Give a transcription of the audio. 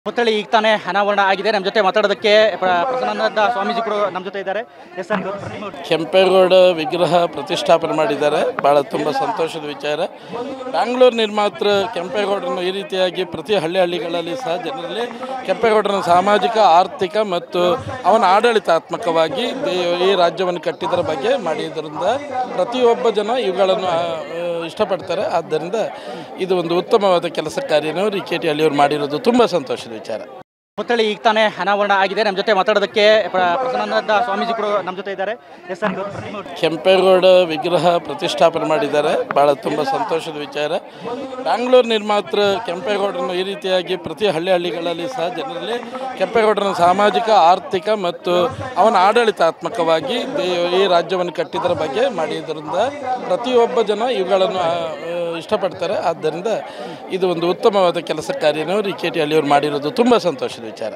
ಪುತ್ಥಳಿ ಈಗ ತಾನೇ ಅನಾವರಣ ಆಗಿದೆ. ನಮ್ಮ ಜೊತೆ ಮಾತಾಡೋದಕ್ಕೆ ಪ್ರಸನ್ನಾನಂದ ಸ್ವಾಮೀಜಿ ಕೂಡ ನಮ್ಮ ಜೊತೆ ಇದ್ದಾರೆ. ಎಸ್ ಸರ್, ಕೆಂಪೇಗೌಡ ವಿಗ್ರಹ ಪ್ರತಿಷ್ಠಾಪನೆ ಮಾಡಿದ್ದಾರೆ. ಭಾಳ ತುಂಬ ಸಂತೋಷದ ವಿಚಾರ. ಬ್ಯಾಂಗ್ಳೂರು ನಿರ್ಮಾತೃ ಕೆಂಪೇಗೌಡರನ್ನು ಈ ರೀತಿಯಾಗಿ ಪ್ರತಿ ಹಳ್ಳಿಗಳಲ್ಲಿ ಸಹ ಜನರಲ್ಲಿ ಕೆಂಪೇಗೌಡರನ್ನು ಸಾಮಾಜಿಕ, ಆರ್ಥಿಕ ಮತ್ತು ಅವನ ಆಡಳಿತಾತ್ಮಕವಾಗಿ ಈ ರಾಜ್ಯವನ್ನು ಕಟ್ಟಿದ್ದರ ಬಗ್ಗೆ ಮಾಡಿದ್ದರಿಂದ ಪ್ರತಿಯೊಬ್ಬ ಜನ ಇವುಗಳನ್ನು ಇಷ್ಟಪಡ್ತಾರೆ. ಆದ್ದರಿಂದ ಇದು ಒಂದು ಉತ್ತಮವಾದ ಕೆಲಸ ಕಾರ್ಯನೂ ಕೆ.ಟಿ. ಹಳ್ಳಿಯವರು ಮಾಡಿರೋದು ತುಂಬ ಸಂತೋಷದ ವಿಚಾರ. ಪುತ್ಥಳಿ ಈಗ ತಾನೇ ಅನಾವರಣ ಆಗಿದೆ. ನಮ್ಮ ಜೊತೆ ಮಾತಾಡೋದಕ್ಕೆ ಪ್ರಸನ್ನಾನಂದ ಸ್ವಾಮೀಜಿ ಕೂಡ ನಮ್ಮ ಜೊತೆ ಇದ್ದಾರೆ. ಎಸ್ ಸರ್, ಕೆಂಪೇಗೌಡ ವಿಗ್ರಹ ಪ್ರತಿಷ್ಠಾಪನೆ ಮಾಡಿದ್ದಾರೆ. ಭಾಳ ತುಂಬ ಸಂತೋಷದ ವಿಚಾರ. ಬ್ಯಾಂಗ್ಳೂರು ನಿರ್ಮಾತೃ ಕೆಂಪೇಗೌಡರನ್ನು ಈ ರೀತಿಯಾಗಿ ಪ್ರತಿ ಹಳ್ಳಿಗಳಲ್ಲಿ ಸಹ ಜನರಲ್ಲಿ ಕೆಂಪೇಗೌಡರನ್ನು ಸಾಮಾಜಿಕ, ಆರ್ಥಿಕ ಮತ್ತು ಅವನ ಆಡಳಿತಾತ್ಮಕವಾಗಿ ಈ ರಾಜ್ಯವನ್ನು ಕಟ್ಟಿದ್ದರ ಬಗ್ಗೆ ಮಾಡಿದ್ದರಿಂದ ಪ್ರತಿಯೊಬ್ಬ ಜನ ಇವುಗಳನ್ನು ಇಷ್ಟಪಡ್ತಾರೆ. ಆದ್ದರಿಂದ ಇದು ಒಂದು ಉತ್ತಮವಾದ ಕೆಲಸ ಕಾರ್ಯನೂ ಕೆ.ಟಿ. ಹಳ್ಳಿಯವರು ಮಾಡಿರೋದು ತುಂಬ ಸಂತೋಷದ ವಿಚಾರ.